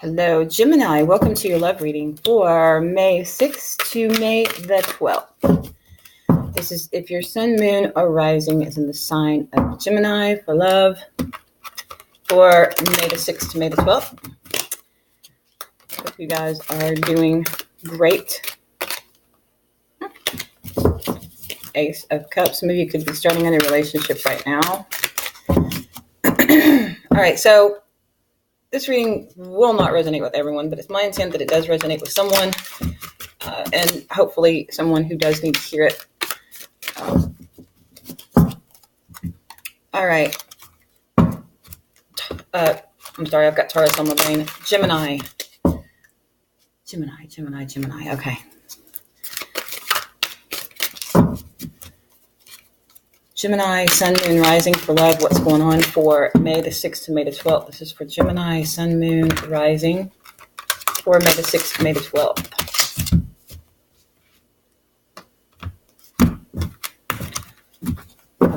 Hello, Gemini. Welcome to your love reading for May 6th to May the 12th. This is if your sun, moon, or rising is in the sign of Gemini for love for May the 6th to May the 12th. Hope you guys are doing great. Ace of Cups. Some of you could be starting a new relationship right now. All right, so this reading will not resonate with everyone, but it's my intent that it does resonate with someone, and hopefully someone who does need to hear it. All right. I'm sorry, I've got Taurus on my brain. Gemini. Okay. Gemini, sun, moon, rising for love. What's going on for May the 6th to May the 12th? This is for Gemini, sun, moon, rising for May the 6th to May the 12th.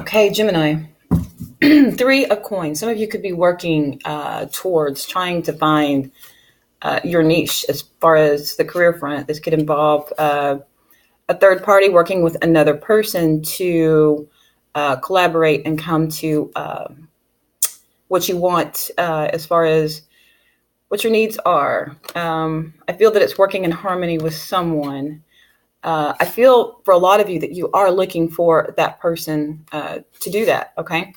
Okay, Gemini. 3 of coins. Some of you could be working towards trying to find your niche as far as the career front. This could involve a third party working with another person to collaborate and come to what you want as far as what your needs are. I feel that it's working in harmony with someone. I feel for a lot of you that you are looking for that person to do that, okay?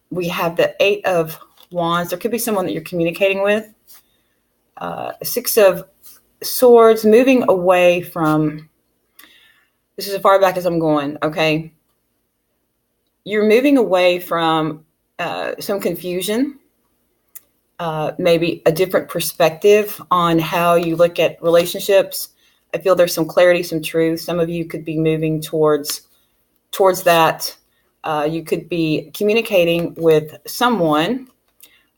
We have the 8 of Wands. There could be someone that you're communicating with. 6 of Swords, moving away from, this is as far back as I'm going, okay? You're moving away from some confusion, maybe a different perspective on how you look at relationships. I feel there's some clarity, some truth. Some of you could be moving towards that. You could be communicating with someone.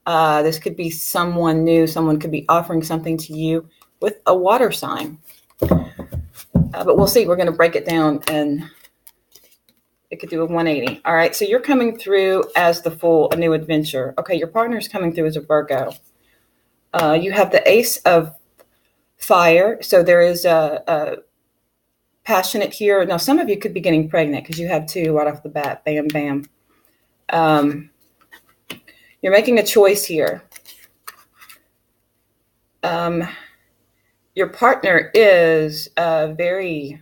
This could be someone new. Someone could be offering something to you with a water sign. But we'll see. We're going to break it down, and it could do a 180. All right. So you're coming through as the Fool, a new adventure. Okay. Your partner's coming through as a Virgo. You have the Ace of Fire. So there is a passionate here. Now, some of you could be getting pregnant because you have 2 right off the bat. Bam, bam. You're making a choice here. Your partner is very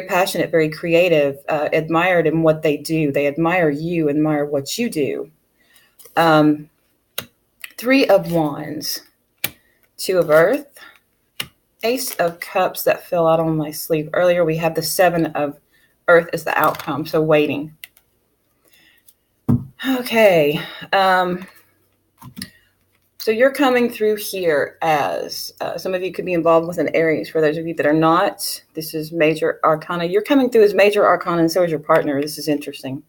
passionate, very creative, admired in what they do. They admire you, admire what you do. 3 of Wands, 2 of Earth, Ace of Cups that fell out on my sleeve earlier. We have the 7 of Earth as the outcome, so waiting. Okay. So you're coming through here as some of you could be involved with an Aries. For those of you that are not, this is major arcana. You're coming through as major arcana, and so is your partner. This is interesting.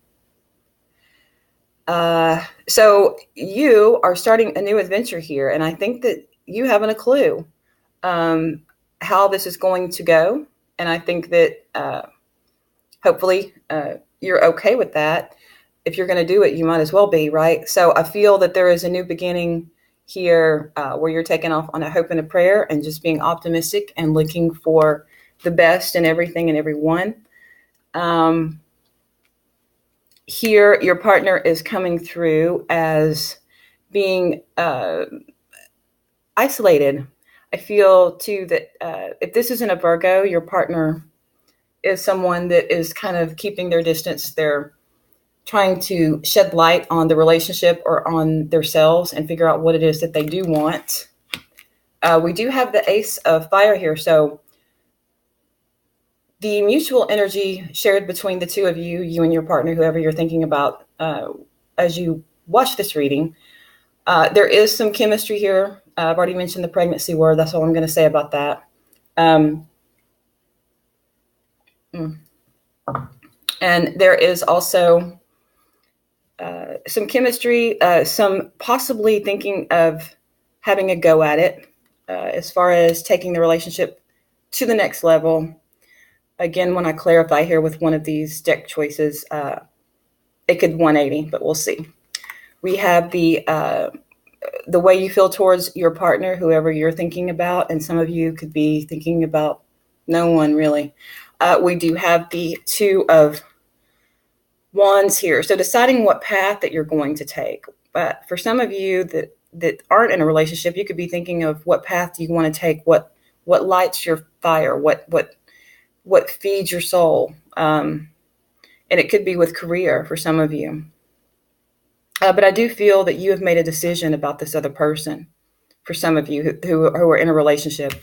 So you are starting a new adventure here, and I think that you haven't a clue how this is going to go. And I think that hopefully you're okay with that. If you're going to do it, you might as well be, right? So I feel that there is a new beginning here where you're taking off on a hope and a prayer and just being optimistic and looking for the best in everything and everyone. Here, your partner is coming through as being isolated. I feel too that if this isn't a Virgo, your partner is someone that is kind of keeping their distance. They're trying to shed light on the relationship or on themselves and figure out what it is that they do want. We do have the Ace of Fire here. So the mutual energy shared between the 2 of you, you and your partner, whoever you're thinking about as you watch this reading, there is some chemistry here. I've already mentioned the pregnancy word. That's all I'm going to say about that. And there is also some chemistry, some possibly thinking of having a go at it as far as taking the relationship to the next level. Again, when I clarify here with one of these deck choices, it could 180, but we'll see. We have the the way you feel towards your partner, whoever you're thinking about, and some of you could be thinking about no one really. We do have the Two of Wands here. So deciding what path that you're going to take. But for some of you that aren't in a relationship, you could be thinking of what path do you want to take, what lights your fire, what feeds your soul. And it could be with career for some of you. But I do feel that you have made a decision about this other person. For some of you who are in a relationship,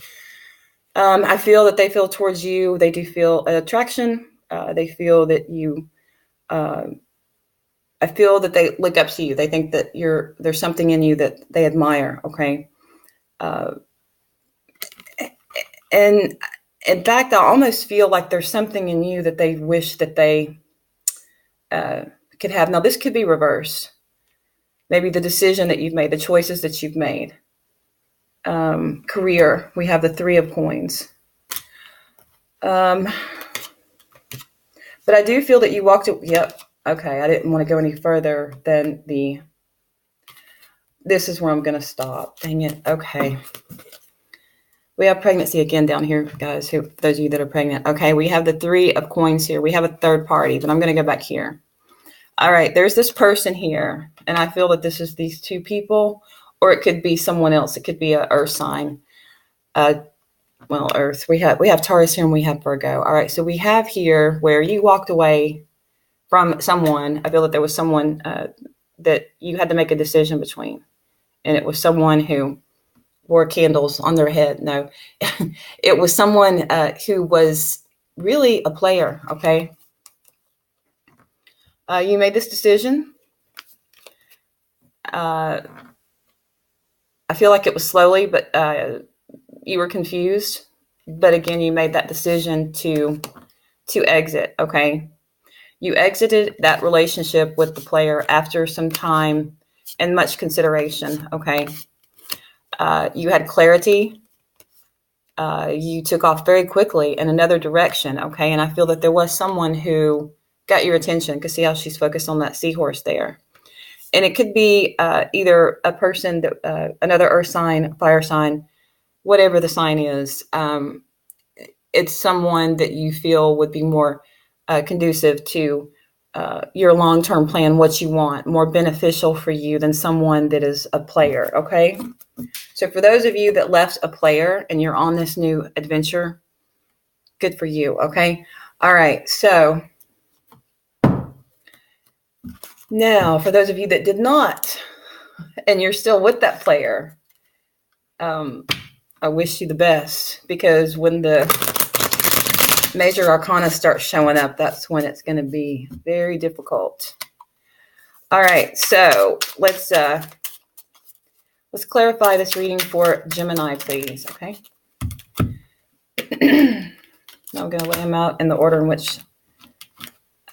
I feel that they feel towards you. They do feel attraction. They feel that you. I feel that they look up to you. They think that there's something in you that they admire. Okay, and in fact, I almost feel like there's something in you that they wish that they could have. Now, this could be reversed. Maybe the decision that you've made, the choices that you've made. Career, we have the Three of Coins. But I do feel that you walked it. Yep. Okay. I didn't want to go any further than this is where I'm going to stop. Dang it. Okay. We have pregnancy again down here, guys, those of you that are pregnant. Okay. We have the Three of Coins here. We have a third party, but I'm going to go back here. All right. There's this person here. And I feel that this is these two people, or it could be someone else. It could be an earth sign. Earth. We have Taurus here and we have Virgo. All right. So we have here where you walked away from someone. I feel that there was someone that you had to make a decision between. And it was someone who wore candles on their head. No, it was someone who was really a player. Okay. You made this decision. I feel like it was slowly, but you were confused. But again, you made that decision to exit. Okay. You exited that relationship with the player after some time and much consideration. Okay. You had clarity. You took off very quickly in another direction. Okay. And I feel that there was someone who got your attention, because see how she's focused on that seahorse there. And it could be either a person, that another earth sign, fire sign, whatever the sign is. It's someone that you feel would be more conducive to your long-term plan, what you want, more beneficial for you than someone that is a player. Okay. So for those of you that left a player and you're on this new adventure, good for you. Okay. All right. So now for those of you that did not, and you're still with that player, I wish you the best, because when the major arcana starts showing up, that's when it's going to be very difficult. All right, so let's clarify this reading for Gemini, please. Okay. Now I'm going to lay them out in the order in which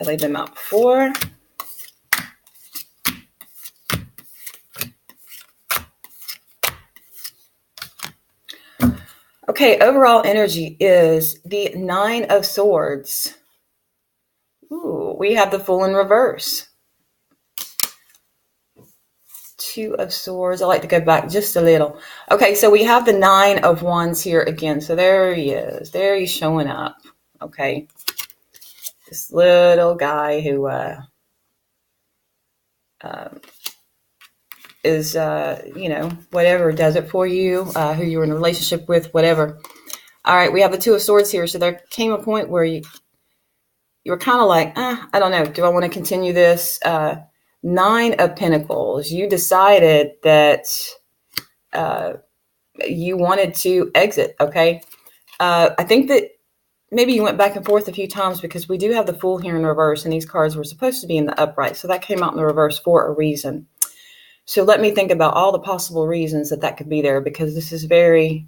I laid them out before. Okay, overall energy is the Nine of Swords. Ooh, we have the Fool in reverse. Two of Swords. I like to go back just a little. Okay, so we have the Nine of Wands here again. So there he is. There he's showing up. Okay. This little guy who is, whatever, does it for you, who you're in a relationship with, whatever. All right, we have the Two of Swords here. So there came a point where you were kind of like, I don't know, do I want to continue this? Nine of Pentacles. You decided that you wanted to exit, okay? I think that maybe you went back and forth a few times, because we do have the Fool here in reverse, and these cards were supposed to be in the upright. So that came out in the reverse for a reason. So let me think about all the possible reasons that could be there, because this is very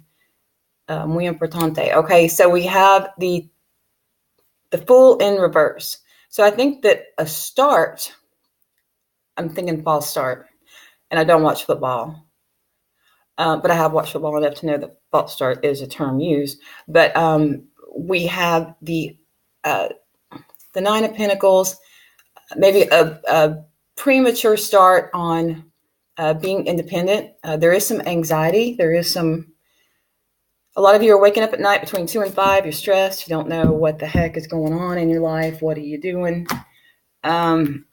muy importante. Okay, so we have the Fool in reverse. So I think that a start, I'm thinking false start, and I don't watch football, but I have watched football enough to know that false start is a term used. But we have the Nine of Pentacles, maybe a premature start on being independent. There is some anxiety. A lot of you are waking up at night between 2 and 5. You're stressed. You don't know what the heck is going on in your life. What are you doing? The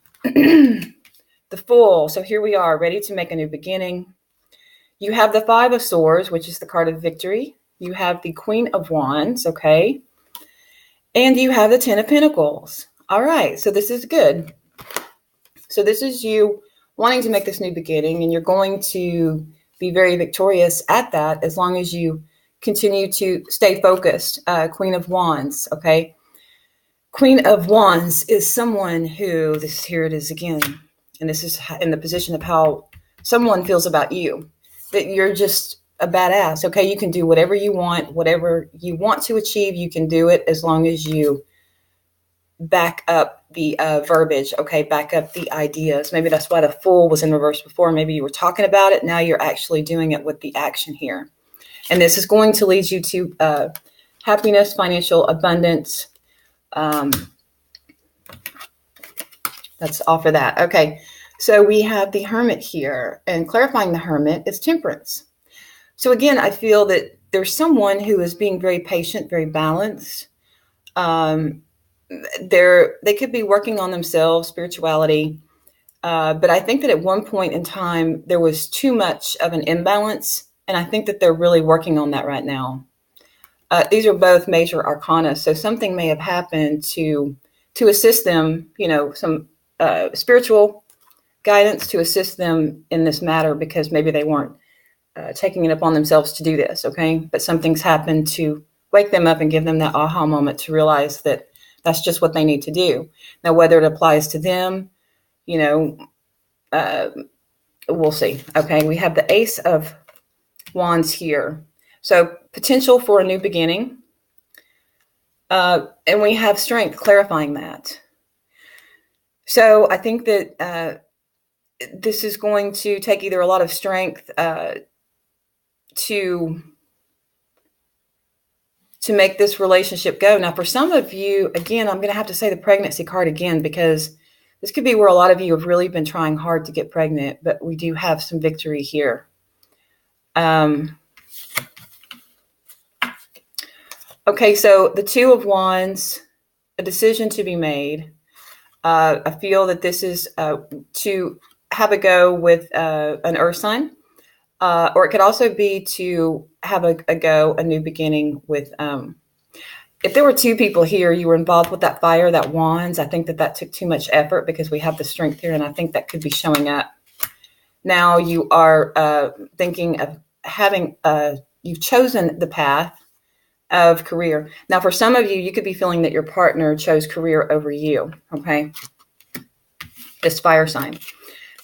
Fool. So here we are, ready to make a new beginning. You have the Five of Swords, which is the card of victory. You have the Queen of Wands, okay? And you have the Ten of Pentacles. All right, so this is good. So this is you wanting to make this new beginning, and you're going to be very victorious at that as long as you continue to stay focused. Queen of Wands, okay? Queen of Wands is someone who, here it is again, and this is in the position of how someone feels about you, that you're just a badass, okay? You can do whatever you want to achieve, you can do it as long as you back up the verbiage, okay? Back up the ideas. Maybe that's why the Fool was in reverse before. Maybe you were talking about it. Now you're actually doing it with the action here. And this is going to lead you to happiness, financial abundance. Let's offer that. Okay. So we have the Hermit here, and clarifying the Hermit is temperance. So again, I feel that there's someone who is being very patient, very balanced. They could be working on themselves, spirituality. But I think that at one point in time, there was too much of an imbalance. And I think that they're really working on that right now. These are both major arcana. So something may have happened to assist them, some spiritual guidance to assist them in this matter, because maybe they weren't taking it upon themselves to do this, okay? But something's happened to wake them up and give them that aha moment to realize that that's just what they need to do. Now, whether it applies to them, we'll see, okay? We have the Ace of Wands here. So potential for a new beginning. And we have Strength, clarifying that. So I think that this is going to take either a lot of strength to make this relationship go. Now, for some of you, again, I'm going to have to say the pregnancy card again, because this could be where a lot of you have really been trying hard to get pregnant, but we do have some victory here. Okay, so the Two of Wands, a decision to be made. I feel that this is to have a go with an earth sign, or it could also be to have a new beginning with, if there were two people here, you were involved with that fire, that wands, I think that took too much effort, because we have the strength here, and I think that could be showing up. Now you are thinking of having, you've chosen the path of career. Now, for some of you, you could be feeling that your partner chose career over you, okay? This fire sign.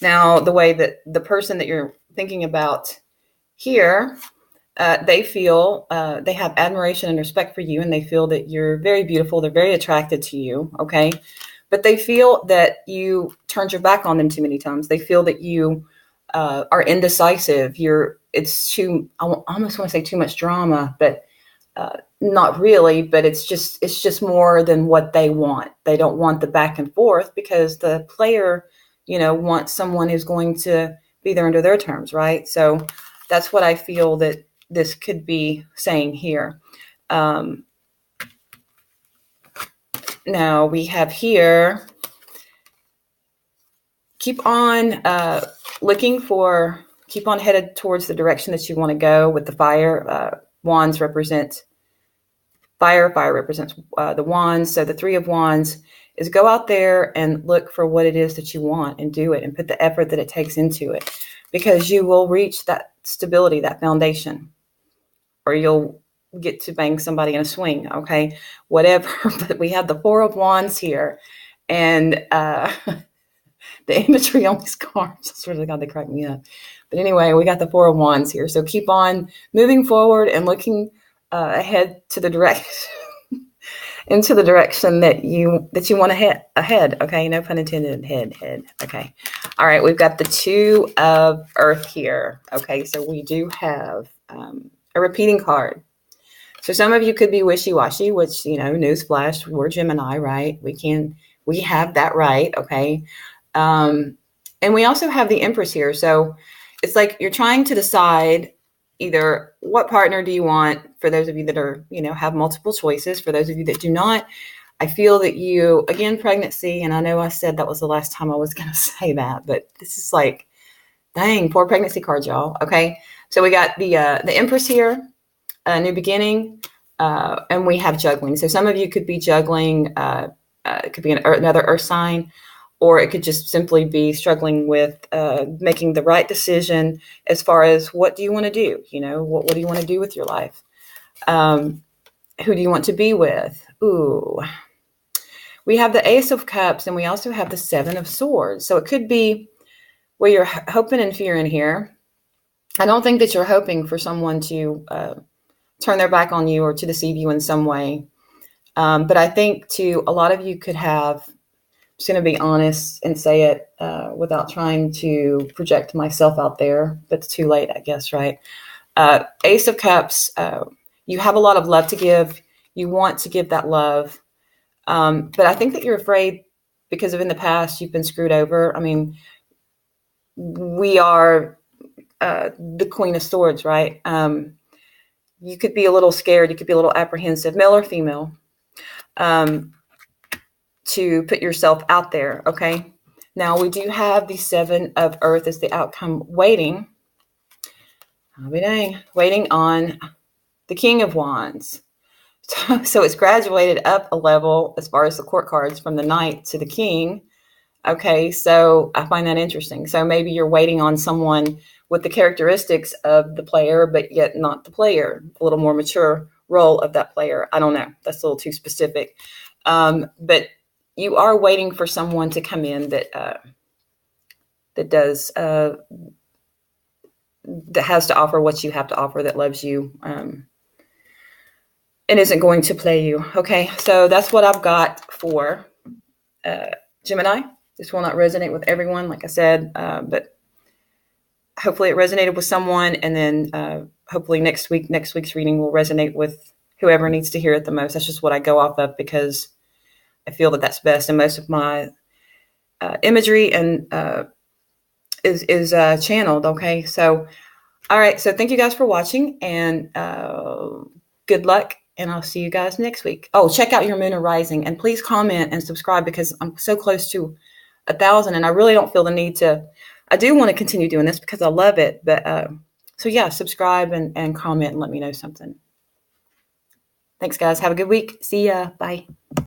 Now, the way that the person that you're thinking about here, they feel, they have admiration and respect for you, and they feel that you're very beautiful. They're very attracted to you, okay? But they feel that you turned your back on them too many times. They feel that you are indecisive. I almost want to say too much drama, but not really, but it's just more than what they want. They don't want the back and forth, because the player, wants someone who's going to be there under their terms, right? So that's what I feel that this could be saying here. Now we have here, keep on headed towards the direction that you want to go with the fire. Wands represent fire. Fire represents the wands. So the Three of Wands is go out there and look for what it is that you want and do it, and put the effort that it takes into it, because you will reach that stability, that foundation, or you'll get to bang somebody in a swing, okay? Whatever. But we have the Four of Wands here, and the imagery on these cards, I swear to God, they crack me up. But anyway, we got the Four of Wands here. So keep on moving forward and looking ahead to the direction, into the direction that you want to head ahead. Okay, no pun intended. Head. Okay. All right, we've got the Two of Earth here. Okay, so we do have a repeating card. So some of you could be wishy-washy, which, newsflash, we're Gemini, right? We have that right. Okay. And we also have the Empress here. So it's like you're trying to decide either what partner do you want, for those of you that are, have multiple choices. For those of you that do not, I feel that you, again, pregnancy, and I know I said that was the last time I was going to say that, but this is like, dang, poor pregnancy cards, y'all. Okay. So we got the Empress here, a new beginning, and we have juggling. So some of you could be juggling, it could be another earth sign, or it could just simply be struggling with making the right decision as far as what do you want to do? What do you want to do with your life? Who do you want to be with? Ooh. We have the Ace of Cups, and we also have the Seven of Swords. So it could be where you're hoping and fearing here. I don't think that you're hoping for someone to turn their back on you or to deceive you in some way. But I think a lot of you could have, I'm just going to be honest and say it without trying to project myself out there, but it's too late, I guess, right? Ace of Cups, you have a lot of love to give. You want to give that love. But I think that you're afraid because of in the past you've been screwed over. I mean, we are the Queen of Swords, right? You could be a little scared. You could be a little apprehensive, male or female, to put yourself out there, okay? Now, we do have the Seven of Earth as the outcome waiting. I'll be dang, waiting on the King of Wands. So it's graduated up a level as far as the court cards from the Knight to the King. Okay, so I find that interesting. So maybe you're waiting on someone with the characteristics of the player, but yet not the player, a little more mature role of that player. I don't know. That's a little too specific. But you are waiting for someone to come in that does that has to offer what you have to offer, that loves you, and isn't going to play you. Okay, so that's what I've got for Gemini. This will not resonate with everyone, like I said, but hopefully it resonated with someone, and then hopefully next week's reading will resonate with whoever needs to hear it the most. That's just what I go off of, because I feel that that's best, and most of my imagery and is channeled. Okay, so all right, so thank you guys for watching, and good luck, and I'll see you guys next week. Oh, check out your moon or rising, and please comment and subscribe, because I'm so close to 1,000, and I really don't feel the need to. I do want to continue doing this because I love it, but so yeah, subscribe and comment and let me know something. Thanks, guys. Have a good week. See ya. Bye.